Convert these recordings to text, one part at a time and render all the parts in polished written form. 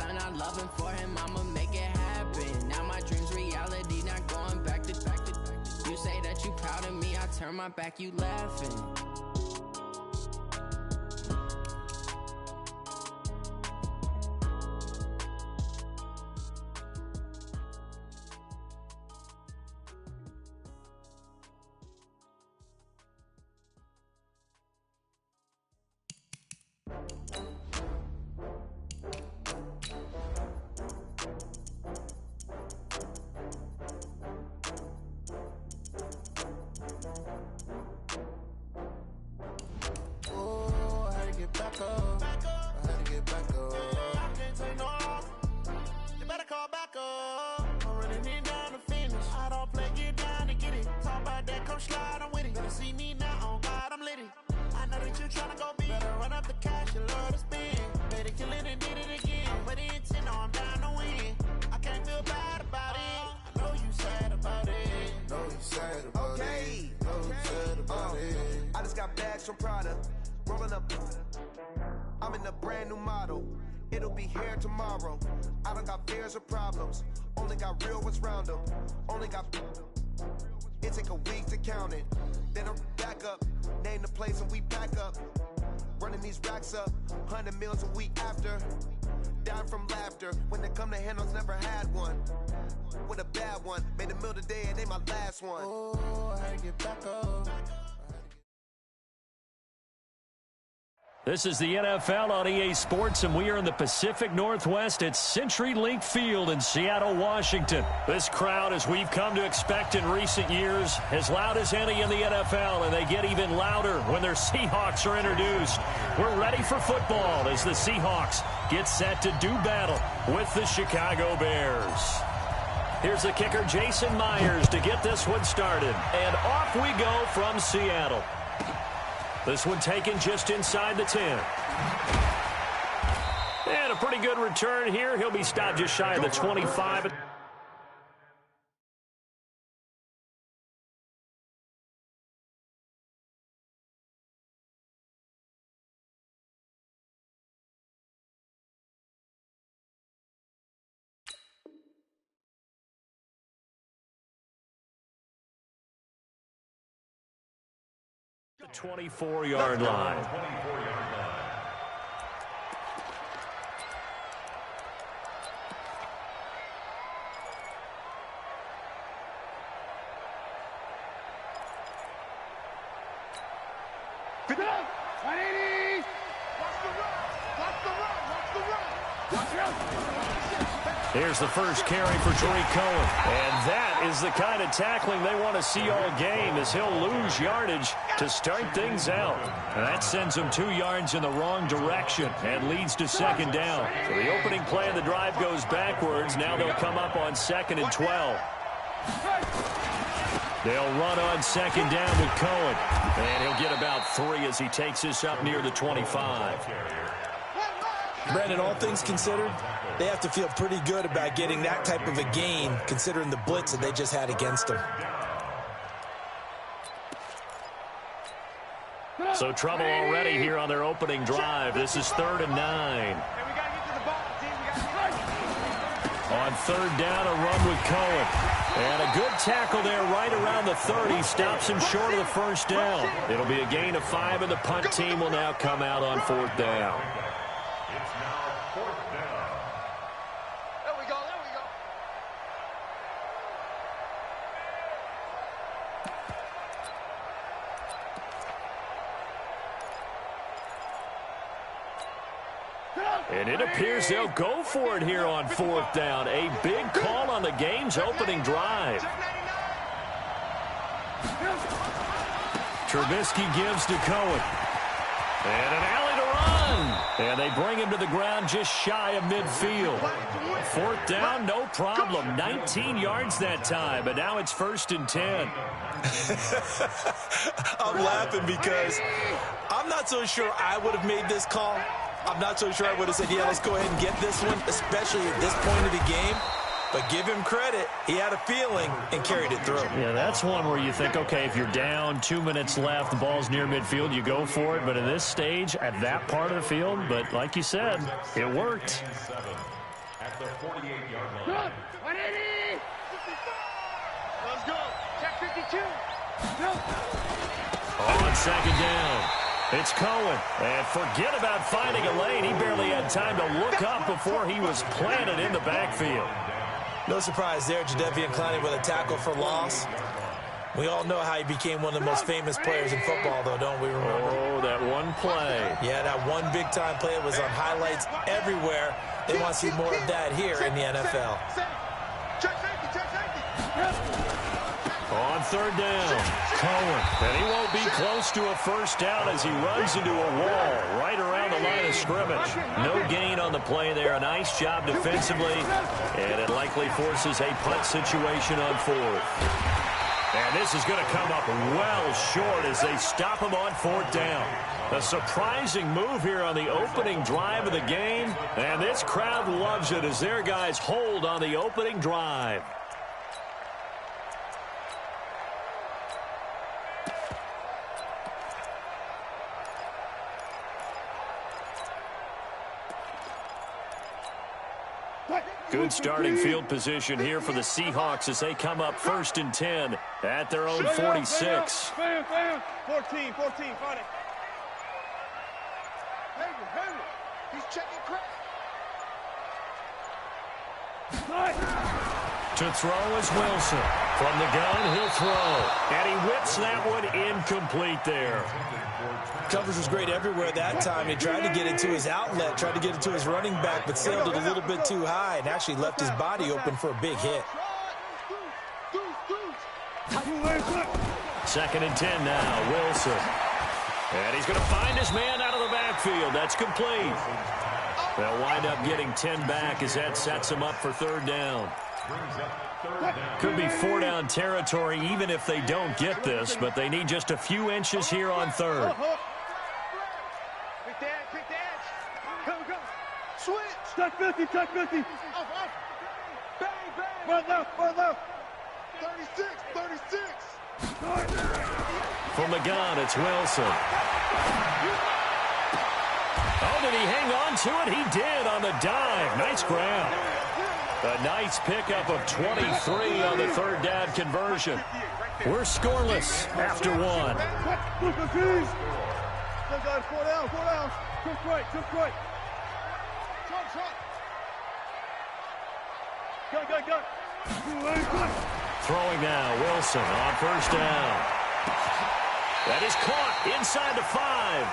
I'm not loving for him, I'ma make it happen. Now my dream's reality, not going back to. You say that you proud of me, I turn my back, you laughing. I just got bags from Prada, rolling up. I'm in a brand new model. It'll be here tomorrow. I don't got fears or problems. Only got real ones round them. Only got. It take a week to count it. Then I'm back up. Name the place and we pack up. Running these racks up. 100 meals a week after. Down from laughter. When they come to handles, never had one. With a bad one. Made a meal today and ain't my last one. Oh, I had to get back up. This is the NFL on EA Sports, and we are in the Pacific Northwest at CenturyLink Field in Seattle, Washington. This crowd, as we've come to expect in recent years, as loud as any in the NFL, and they get even louder when their Seahawks are introduced. We're ready for football as the Seahawks get set to do battle with the Chicago Bears. Here's the kicker, Jason Myers, to get this one started. And off we go from Seattle. This one taken just inside the 10. And a pretty good return here. He'll be stopped just shy of the 25. The 24-yard line. Good up! 180! Watch the run! Watch the run! Watch the run! Watch the run! Here's the first carry for Tariq Cohen. And that is the kind of tackling they want to see all game, as he'll lose yardage to start things out. And that sends him 2 yards in the wrong direction and leads to second down. So the opening play of the drive goes backwards. Now they'll come up on 2nd and 12. They'll run on second down with Cohen. And he'll get about 3 as he takes this up near the 25. Brandon, all things considered, they have to feel pretty good about getting that type of a gain, considering the blitz that they just had against them. So trouble already here on their opening drive. This is 3rd and 9. On 3rd down, a run with Cohen. And a good tackle there right around the 30. Stops him short of the first down. It'll be a gain of 5, and the punt team will now come out on 4th down. And it appears they'll go for it here on 4th down. A big call on the game's opening drive. Trubisky gives to Cohen. And an alley to run. And they bring him to the ground just shy of midfield. 4th down, no problem. 19 yards that time, but now it's 1st and 10. I'm laughing because I'm not so sure I would have made this call. I'm not so sure I would have said, yeah, let's go ahead and get this one, especially at this point of the game. But give him credit. He had a feeling and carried it through. Yeah, that's one where you think, okay, if you're down, 2 minutes left, the ball's near midfield, you go for it. But in this stage, at that part of the field, but like you said, it worked. At the 48-yard line. Good. 180. Let's go. Check 52. Go. On second down, it's Cohen. And forget about finding a lane. He barely had time to look up before he was planted in the backfield. No surprise there, Jadeveon Clowney with a tackle for loss. We all know how he became one of the most famous players in football, though, don't we remember? Oh, that one play. Yeah, that one big-time play was on highlights everywhere. They want to see more of that here in the NFL. Check safety. Check safety. On third down, Cohen. And he won't be close to a first down as he runs into a wall right around the line of scrimmage. No gain on the play there. A nice job defensively. And it likely forces a punt situation on fourth. And this is going to come up well short as they stop him on fourth down. A surprising move here on the opening drive of the game. And this crowd loves it as their guys hold on the opening drive. Good starting field position here for the Seahawks as they come up 1st and 10 at their own 46. Fam. 14. Find it. Henry. He's checking crack. To throw is Wilson. From the gun, he'll throw. And he whips that one incomplete there. Coverage was great everywhere that time. He tried to get it to his outlet, tried to get it to his running back, but sailed it a little bit too high and actually left his body open for a big hit. 2nd and 10 now, Wilson. And he's going to find his man out of the backfield. That's complete. They'll wind up getting 10 back as that sets him up for third down. Could be 4-down territory even if they don't get this, but they need just a few inches here on third. Quick dash. Go. Switch. Check 50. Off. Bang. Right left. 36. From the gun, it's Wilson. Oh, did he hang on to it? He did on the dive. Nice grab. A nice pickup of 23 on the third down conversion. We're scoreless after one. Still got 4 down. Took right. Go. Throwing now, Wilson on first down. That is caught inside the 5.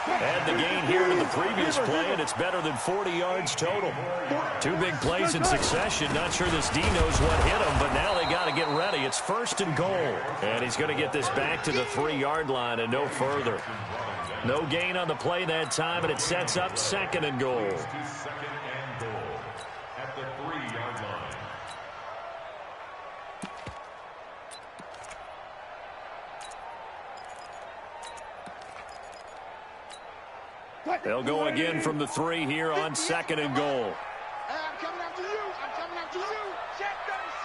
And the gain here to the previous play, and it's better than 40 yards total. 2 big plays in succession. Not sure this D knows what hit him, but now they got to get ready. It's 1st and goal. And he's going to get this back to the 3-yard line and no further. No gain on the play that time, and it sets up 2nd and goal. At the 3-yard line. They'll go again from the 3 here on 2nd and goal. I'm coming after you. Check 37.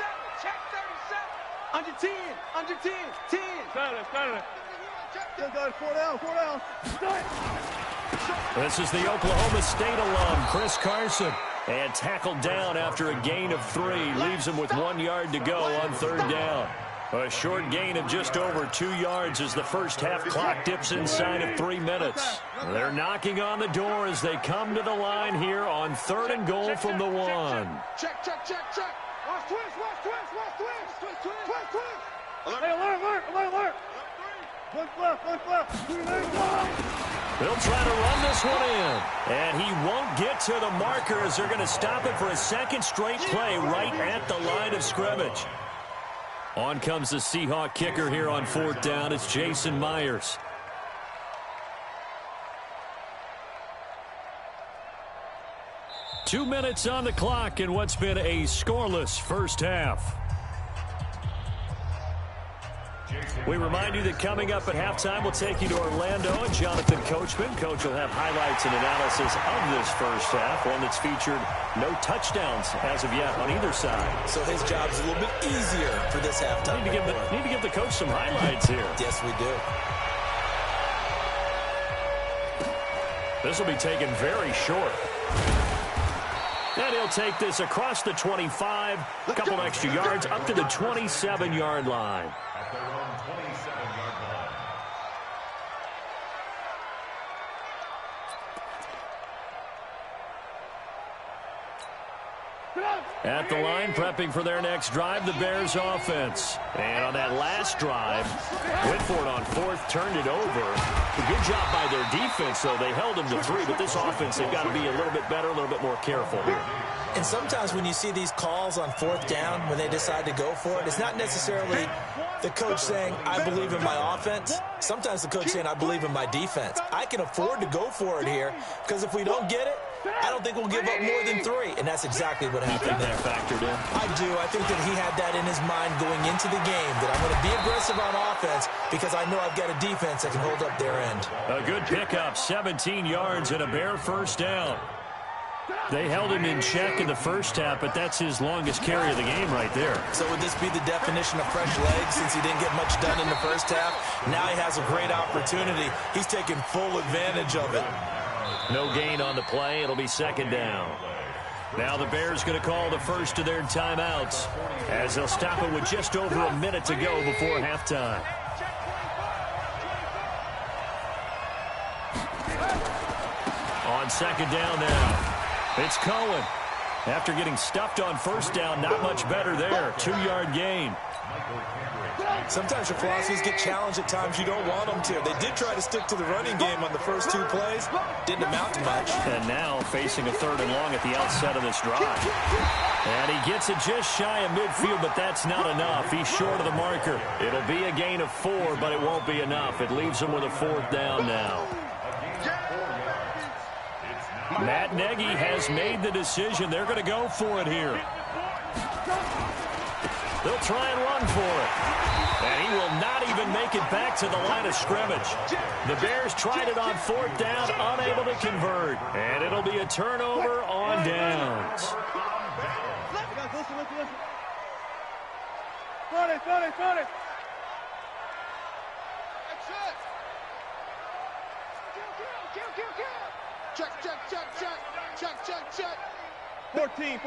Under 10. Got it. Still got 4 down. This is the Oklahoma State alum, Chris Carson. And tackled down after a gain of 3. Leaves him with 1 yard to go on third down. A short gain of just over 2 yards as the first half clock dips inside of 3 minutes. They're knocking on the door as they come to the line here on 3rd and goal from the 1. Check. Watch twist. Alert. Look left. They'll try to run this one in. And he won't get to the marker as they're going to stop it for a second straight play right at the line of scrimmage. On comes the Seahawk kicker here on 4th down. It's Jason Myers. Two minutes on the clock in what's been a scoreless first half. We remind you that coming up at halftime, we'll take you to Orlando and Jonathan Coachman. Coach will have highlights and analysis of this first half, one that's featured no touchdowns as of yet on either side. So his job's a little bit easier for this halftime. Need to give the coach some highlights here. Yes, we do. This will be taken very short. And he'll take this across the 25, a couple extra yards, up to the 27-yard line. At their own 27-yard line. At the line, prepping for their next drive, the Bears offense. And on that last drive, Whitford on fourth turned it over. A good job by their defense, though. They held them to 3, but this offense, they've got to be a little bit better, a little bit more careful here. And sometimes when you see these calls on fourth down, when they decide to go for it, it's not necessarily the coach saying, I believe in my offense. Sometimes the coach saying, I believe in my defense. I can afford to go for it here because if we don't get it, I don't think we'll give up more than 3. And that's exactly what happened there. Factored in. I do. I think that he had that in his mind going into the game, that I'm going to be aggressive on offense because I know I've got a defense that can hold up their end. A good pickup, 17 yards and a Bear first down. They held him in check in the first half, but that's his longest carry of the game right there. So would this be the definition of fresh legs since he didn't get much done in the first half? Now he has a great opportunity. He's taking full advantage of it. No gain on the play. It'll be second down. Now the Bears going to call the first of their timeouts as they'll stop it with just over a minute to go before halftime. On second down now. It's Cohen. After getting stuffed on first down, not much better there. 2-yard gain. Sometimes your philosophies get challenged at times you don't want them to. They did try to stick to the running game on the first 2 plays. Didn't amount to much. And now facing a 3rd and long at the outset of this drive. And he gets it just shy of midfield, but that's not enough. He's short of the marker. It'll be a gain of 4, but it won't be enough. It leaves him with a 4th down now. Matt Nagy has made the decision. They're going to go for it here. They'll try and run for it. And he will not even make it back to the line of scrimmage. The Bears tried it on 4th down, unable to convert. And it'll be a turnover on downs. Listen. 30. That's it. Kill. Check. 14.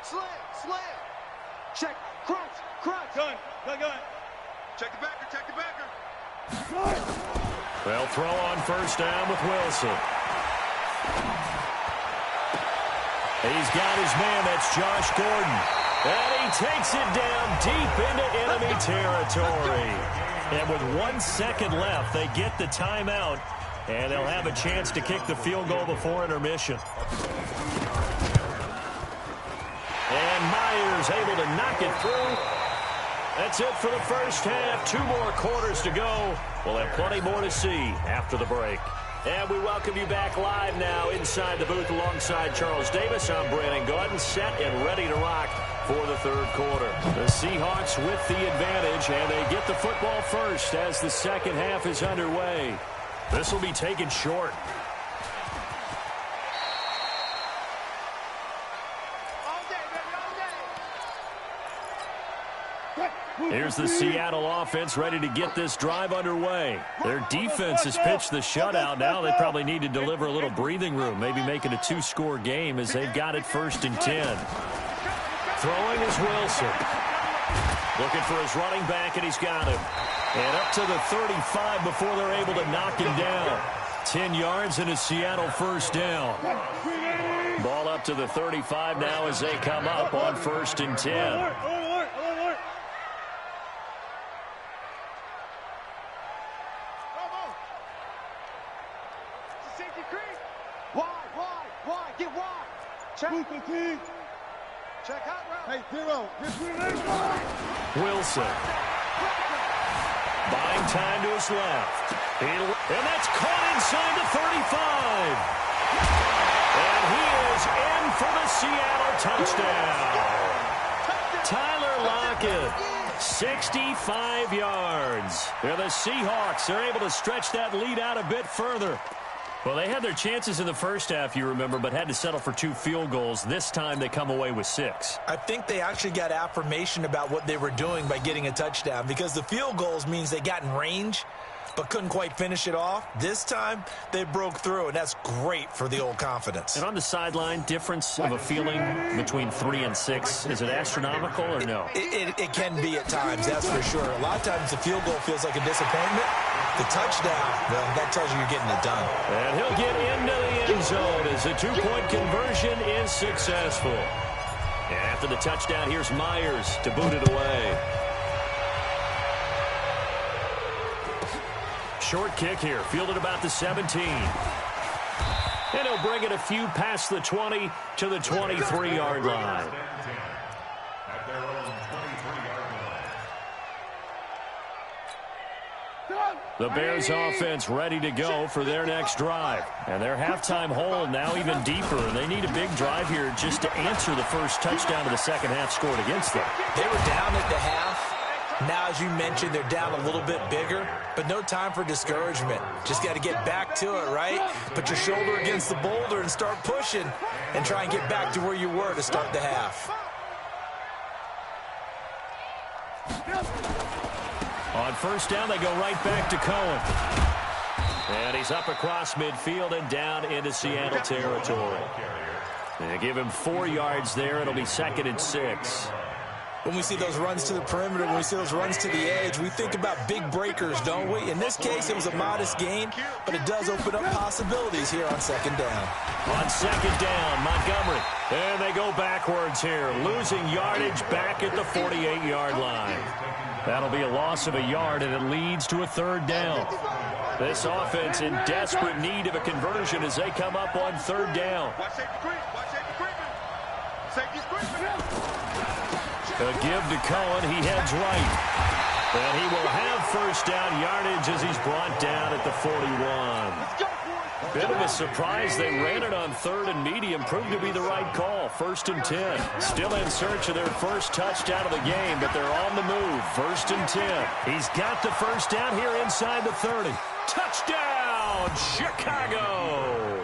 Slam. Check. Crunch. Gun. Check the backer. They'll throw on first down with Wilson. He's got his man. That's Josh Gordon. And he takes it down deep into enemy territory. And with 1 second left, they get the timeout. And they'll have a chance to kick the field goal before intermission. And Myers able to knock it through. That's it for the first half. 2 more quarters to go. We'll have plenty more to see after the break. And we welcome you back live now inside the booth alongside Charles Davis. I'm Brandon Gaudin, set and ready to rock for the 3rd quarter. The Seahawks with the advantage, and they get the football first as the second half is underway. This will be taken short. Here's the Seattle offense ready to get this drive underway. Their defense has pitched the shutout. Now they probably need to deliver a little breathing room, maybe make it a 2-score game as they've got it 1st and 10. Throwing is Wilson. Looking for his running back, and he's got him. And up to the 35 before they're able to knock him down. 10 yards and a Seattle first down. Ball up to the 35 now as they come up on 1st and 10. Wide, get wide. Check. Check out route. Hey, 0. Wilson. Buying time to his left. And that's caught inside the 35. And he is in for the Seattle touchdown. Tyler Lockett, 65 yards. And the Seahawks are able to stretch that lead out a bit further. Well, they had their chances in the first half, you remember, but had to settle for 2 field goals. This time they come away with 6. I think they actually got affirmation about what they were doing by getting a touchdown because the field goals means they got in range. but couldn't quite finish it off. This time, they broke through, and that's great for the old confidence. And on the sideline, difference of a feeling between 3 and 6, is it astronomical or no? It can be at times, that's for sure. A lot of times the field goal feels like a disappointment. The touchdown, well, that tells you you're getting it done. And he'll get into the end zone as the two-point conversion is successful. And after the touchdown, here's Myers to boot it away. Short kick here, fielded about the 17. And he'll bring it a few past the 20 to the 23-yard line. At their own 23-yard line. The Bears offense ready to go for their next drive. And their halftime hole now even deeper. And they need a big drive here just to answer the first touchdown of the second half scored against them. They were down at the half. Now, as you mentioned, they're down a little bit bigger, but no time for discouragement. Just got to get back to it, right? Put your shoulder against the boulder and start pushing and try and get back to where you were to start the half. On first down, they go right back to Cohen. And he's up across midfield and down into Seattle territory. They give him 4 yards there. It'll be 2nd and 6. When we see those runs to the perimeter, when we see those runs to the edge, we think about big breakers, don't we? In this case, it was a modest gain, but it does open up possibilities here on 2nd down. On 2nd down, Montgomery. And they go backwards here, losing yardage back at the 48-yard line. That'll be a loss of a yard, and it leads to a 3rd down. This offense in desperate need of a conversion as they come up on 3rd down. A give to Cohen. He heads right. And he will have first down yardage as he's brought down at the 41. Bit of a surprise. They ran it on 3rd and medium. Proved to be the right call. 1st and 10. Still in search of their first touchdown of the game, but they're on the move. 1st and 10. He's got the first down here inside the 30. Touchdown, Chicago.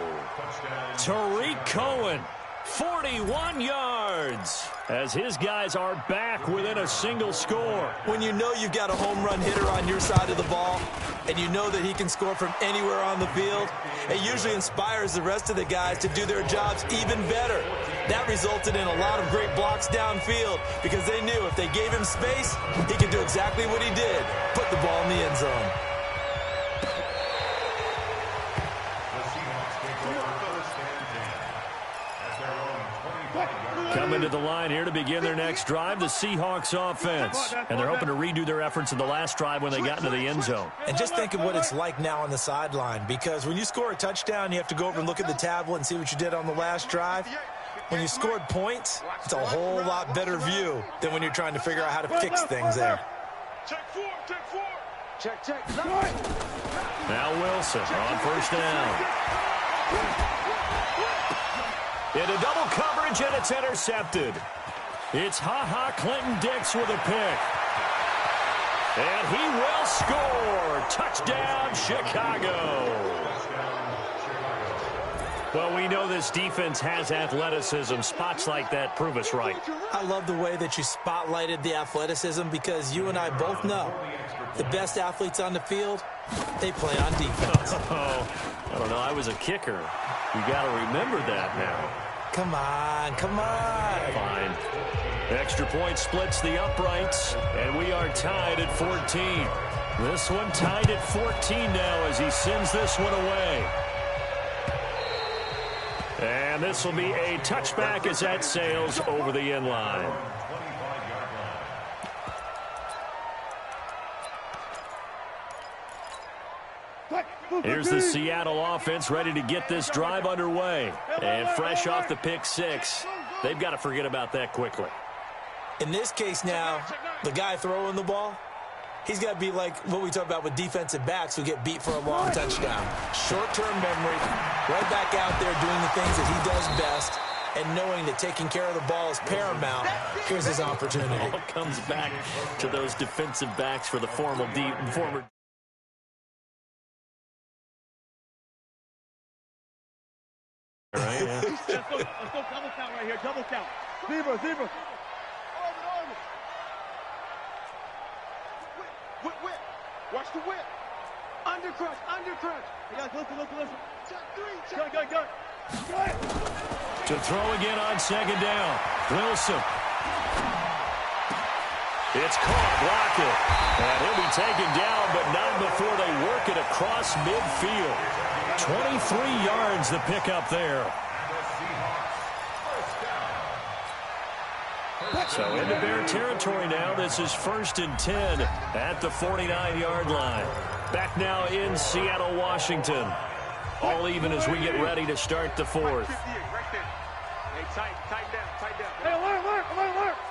Tariq Cohen. 41 yards as his guys are back within a single score. When you know you've got a home run hitter on your side of the ball and you know that he can score from anywhere on the field, it usually inspires the rest of the guys to do their jobs even better. That resulted in a lot of great blocks downfield because they knew if they gave him space, he could do exactly what he did, put the ball in the end zone. Coming to the line here to begin their next drive, the Seahawks offense. And they're hoping to redo their efforts in the last drive when they got into the end zone. And just think of what it's like now on the sideline, because when you score a touchdown, you have to go over and look at the tablet and see what you did on the last drive. When you scored points, it's a whole lot better view than when you're trying to figure out how to fix things there. Check. Now Wilson on first down. Into double coverage, and it's intercepted. It's Ha-Ha Clinton-Dix with a pick. And he will score. Touchdown, Chicago. Well, we know this defense has athleticism. Spots like that prove us right. I love the way that you spotlighted the athleticism because you and I both know the best athletes on the field, they play on defense. Oh, I don't know. I was a kicker. You got to remember that now. Come on. Fine. Extra point splits the uprights, and we are tied at 14. This one tied at 14 now as he sends this one away. And this will be a touchback as that sails over the end line. Here's the Seattle offense ready to get this drive underway. And fresh off the pick six, they've got to forget about that quickly. In this case now, the guy throwing the ball, he's got to be like what we talk about with defensive backs who get beat for a long touchdown. Short-term memory, right back out there doing the things that he does best, and knowing that taking care of the ball is paramount. Here's his opportunity. It all comes back to those defensive backs for the former. Right, yeah. Let's go double count right here. Double count. Zebra. Whip. Watch the whip. Under crunch, under crunch. You guys, listen. Check three, check. Go. To throw again on second down. Wilson. It's caught, block it. And he'll be taken down, but not before they work it across midfield. 23 yards the pickup there. So into Bear territory now. This is 1st and 10 at the 49-yard line. Back now in Seattle, Washington. All even as we get ready to start the fourth. Hey, tighten down. Hey, alert.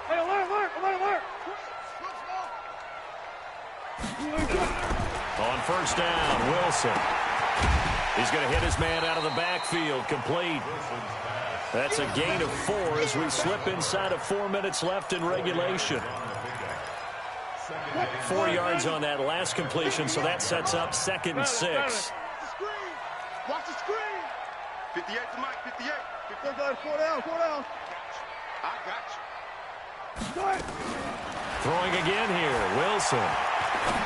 Hey, alert. On first down, Wilson. He's going to hit his man out of the backfield. Complete. That's a gain of 4 as we slip inside of 4 minutes left in regulation. 4 yards on that last completion, so that sets up 2nd and 6. Watch the screen. 58 to Mike, 58. 4 down. I got you. Throwing again here, Wilson.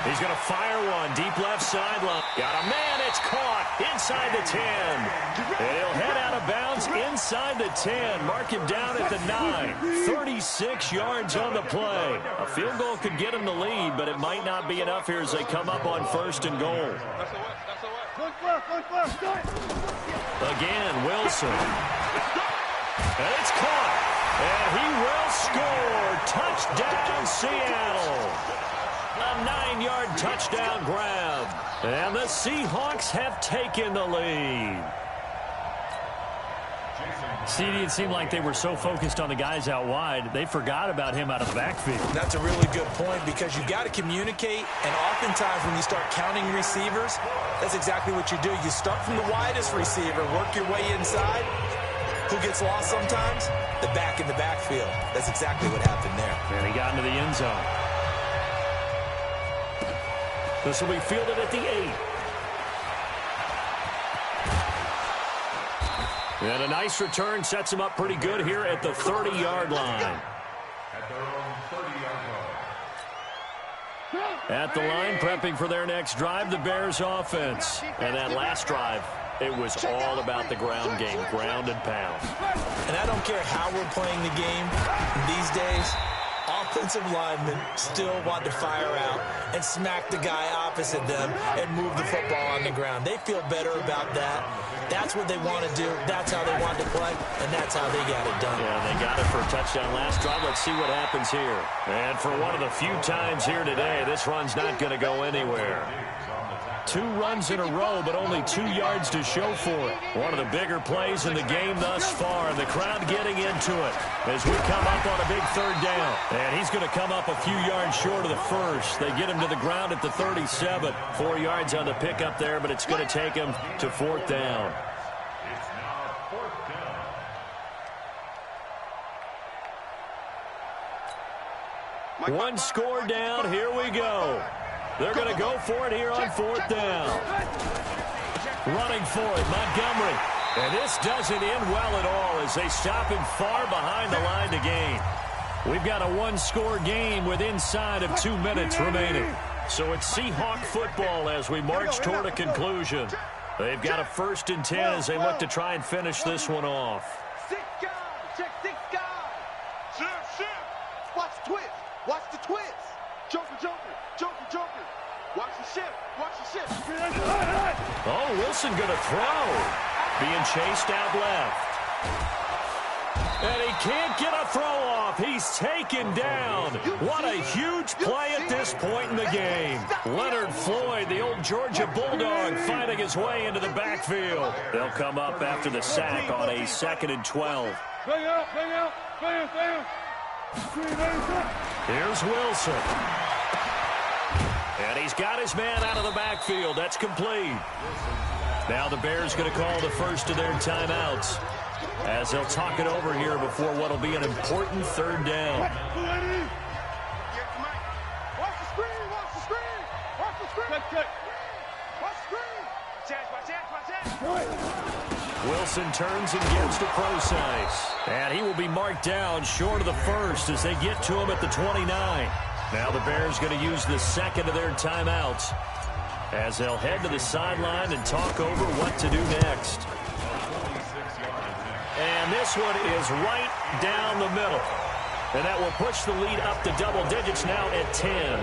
He's going to fire one, deep left sideline. Got a man, it's caught inside the 10. And he'll head out of bounds inside the 10. Mark him down at the 9. 36 yards on the play. A field goal could get him the lead, but it might not be enough here as they come up on 1st and goal. Again, Wilson. And it's caught. And he will score. Touchdown, Seattle. A 9-yard touchdown grab. And the Seahawks have taken the lead. CD, it seemed like they were so focused on the guys out wide, they forgot about him out of the backfield. That's a really good point because you got to communicate, and oftentimes when you start counting receivers, that's exactly what you do. You start from the widest receiver, work your way inside. Who gets lost sometimes? The back in the backfield. That's exactly what happened there. And he got into the end zone. This will be fielded at the 8. And a nice return sets him up pretty good here at the 30-yard line. At their own 30-yard line. At the line, prepping for their next drive, the Bears offense. And that last drive, it was all about the ground game, ground and pound. And I don't care how we're playing the game these days, offensive linemen still want to fire out and smack the guy opposite them and move the football on the ground. They feel better about that. That's what they want to do. That's how they want to play, and that's how they got it done. Yeah, they got it for a touchdown last drive. Let's see what happens here. And for one of the few times here today, this run's not going to go anywhere. 2 runs in a row, but only 2 yards to show for it. One of the bigger plays in the game thus far, and the crowd getting into it as we come up on a big 3rd down. And he's going to come up a few yards short of the first. They get him to the ground at the 37. 4 yards on the pickup there, but it's going to take him to 4th down. It's now 4th down. One score down. Here we go. They're going to go for it here on 4th down. Running for it, Montgomery. And this doesn't end well at all as they stop him far behind the line to gain. We've got a 1-score game with inside of 2 minutes remaining. So it's Seahawk football as we march toward a conclusion. They've got a 1st and 10 as they look to try and finish this one off. 6 guys. Check 6 guys. Shift. Watch the twist. Watch the twist. Joker. Watch the shift. Oh, Wilson going to throw. Being chased out left. And he can't get a throw off. He's taken down. What a huge play at this point in the game. Leonard Floyd, the old Georgia Bulldog, fighting his way into the backfield. They'll come up after the sack on a 2nd and 12. Bring out. Here's Wilson. And he's got his man out of the backfield. That's complete. Now the Bears going to call the first of their timeouts as they'll talk it over here before what will be an important 3rd down. Watch the screen. Wilson turns and gives to Procise. And he will be marked down short of the first as they get to him at the 29. Now the Bears going to use the 2nd of their timeouts. as they'll head to the sideline and talk over what to do next. And this one is right down the middle. And that will push the lead up to double digits now at 10.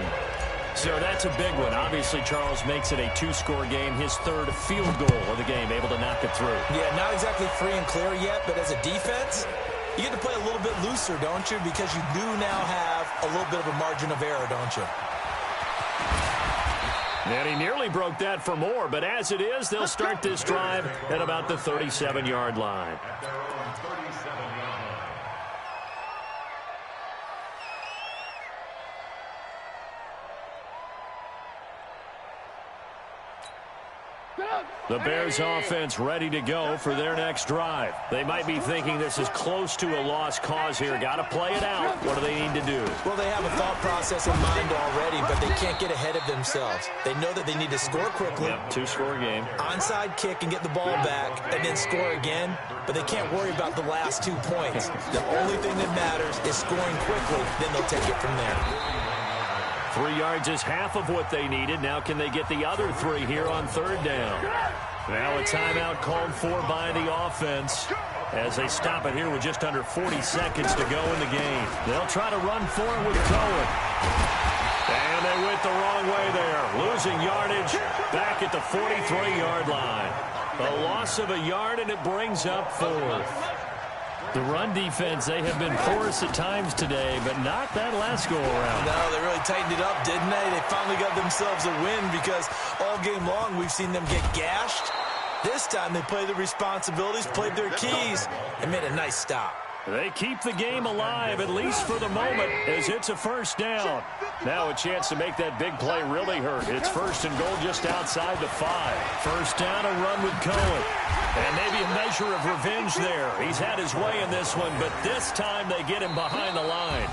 So that's a big one. Obviously, Charles makes it a two-score game. His third field goal of the game, able to knock it through. Yeah, not exactly free and clear yet, but as a defense, you get to play a little bit looser, don't you? Because you do now have a little bit of a margin of error, don't you? And he nearly broke that for more, but as it is, they'll start this drive at about the 37-yard line. At their own 37-yard line. The Bears offense ready to go for their next drive. They might be thinking this is close to a lost cause here. Got to play it out. What do they need to do? Well, they have a thought process in mind already, but they can't get ahead of themselves. They know that they need to score quickly. Yep, two-score game. Onside kick and get the ball back and then score again, but they can't worry about the last 2 points. The only thing that matters is scoring quickly, then they'll take it from there. 3 yards is half of what they needed. Now can they get the other 3 here on third down? Now a timeout called for by the offense as they stop it here with just under 40 seconds to go in the game. They'll try to run for it with Cohen. And they went the wrong way there. Losing yardage back at the 43-yard line. A loss of a yard, and it brings up fourth. The run defense, they have been porous at times today, but not that last go-around. No, they really tightened it up, didn't they? They finally got themselves a win because all game long we've seen them get gashed. This time they played the responsibilities, played their keys, and made a nice stop. They keep the game alive, at least for the moment, as it's a first down. Now a chance to make that big play really hurt. It's first and goal just outside the 5. First down, a run with Cohen. And maybe a measure of revenge there. He's had his way in this one, but this time they get him behind the line.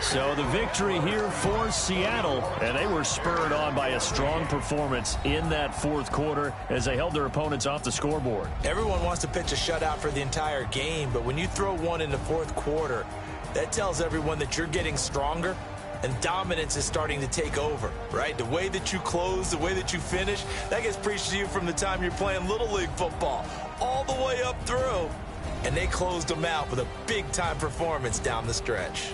So the victory here for Seattle, and they were spurred on by a strong performance in that fourth quarter as they held their opponents off the scoreboard. Everyone wants to pitch a shutout for the entire game, but when you throw one in the fourth quarter, that tells everyone that you're getting stronger and dominance is starting to take over, right? The way that you close, the way that you finish, that gets preached to you from the time you're playing Little League football all the way up through. And they closed them out with a big-time performance down the stretch.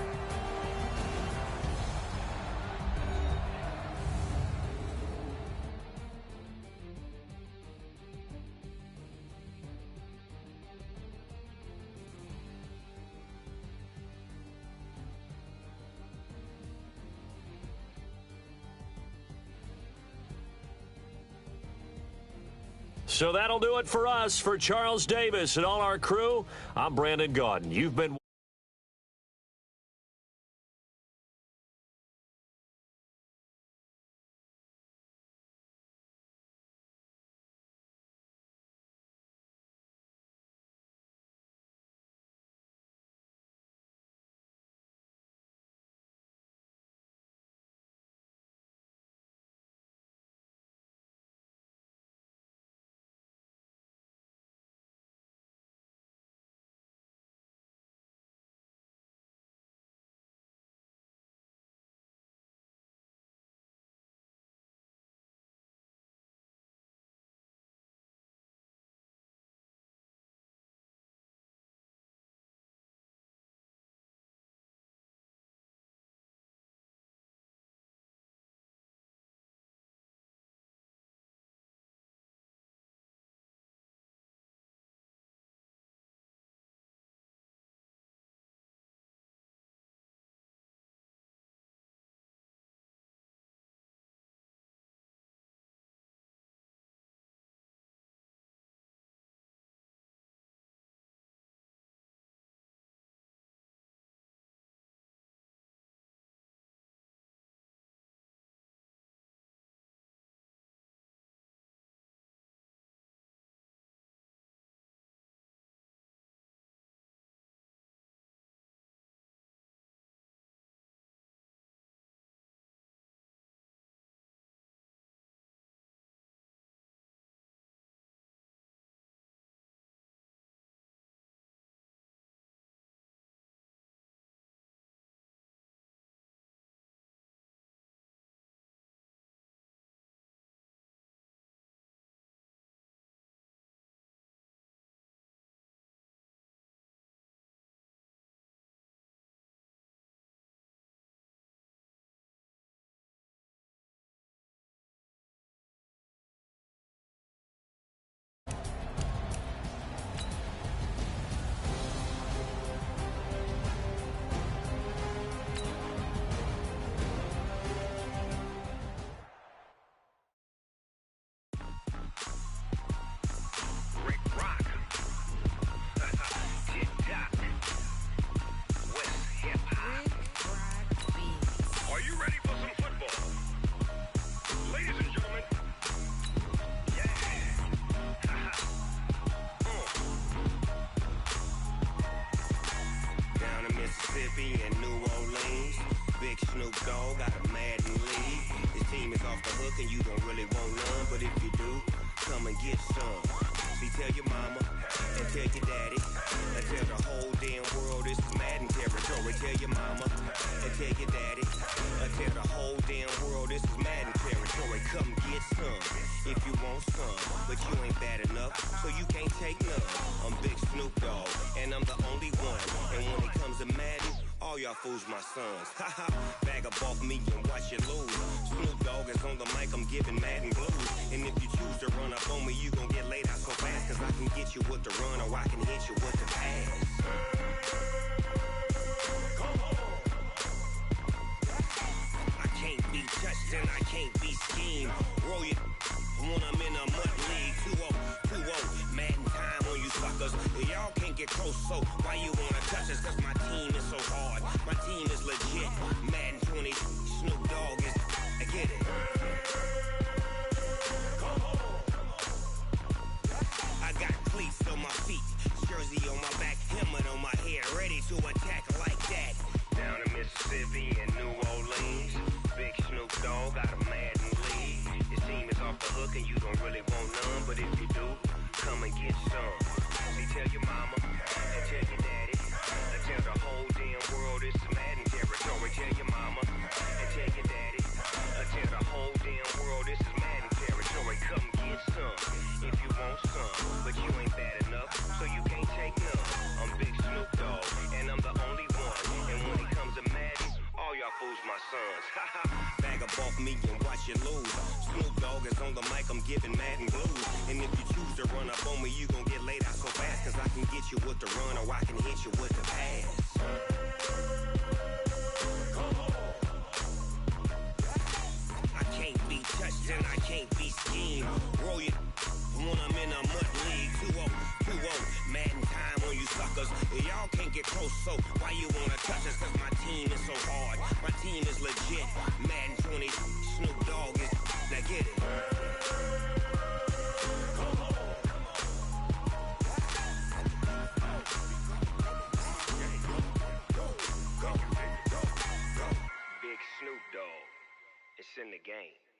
So that'll do it for us. For Charles Davis and all our crew, I'm Brandon Gaudin. You've been Mississippi and New Orleans. Big Snoop Dogg got a Madden league. This team is off the hook and you don't really want none, but if you do, come and get some. See, tell your mama and tell your daddy and tell the whole damn world this is Madden territory. Tell your mama and tell your daddy and tell the whole damn world this is Madden territory. Come get some if you want some, but you ain't bad enough, so you can't take none. I'm Big Snoop Dogg, and I'm the only one. And when it comes to Madden, all y'all fools my sons. Haha, bag up off me and watch you lose. Snoop Dogg is on the mic, I'm giving Madden blues. And if you choose to run up on me, you gon' get laid out so fast, cause I can get you with the run or I can hit you with the pass. I can't be touched and I can't be schemed. Roll you when I'm in a mud league. 2-0, Madden time on you suckers. Y'all can't get close, so why you wanna touch us? Cause my team is so hard. My team is legit. Madden 20, Snoop Dogg is, I get it. I got cleats on my feet, jersey on my back, helmet on my head, ready to attack like that. Down in Mississippi and New Orleans, Big Snoop Dogg got a Madden league. His team is off the hook and you don't really want none, but if you do, come and get some. See, tell your mama and tell your daddy and tell the whole damn world this is Madden territory. Tell your mama and tell your daddy and tell the whole damn world this is Madden territory. Come get some if you want some, but you ain't bad enough, so you can't take none. I'm Big Snoop Dogg, and I'm the only one. And when it comes to Madden, all y'all fools my sons. Haha, bag up off me and watch you lose. Snoop Dogg is on the mic, I'm giving Madden blues. And if you choose to run up on me, you gon' get laid out so fast, cause I can get you with the run or I can hit you with the pass. I can't be touched and I can't be schemed. Roll you when I'm in a mud league. 2-0, Madden time on you suckers. Y'all can't get close, so why you wanna touch us? Cause my team is so hard. My team is legit. Madden 20, Snoop Dogg is, now get it. Big Snoop Dogg, it's in the game.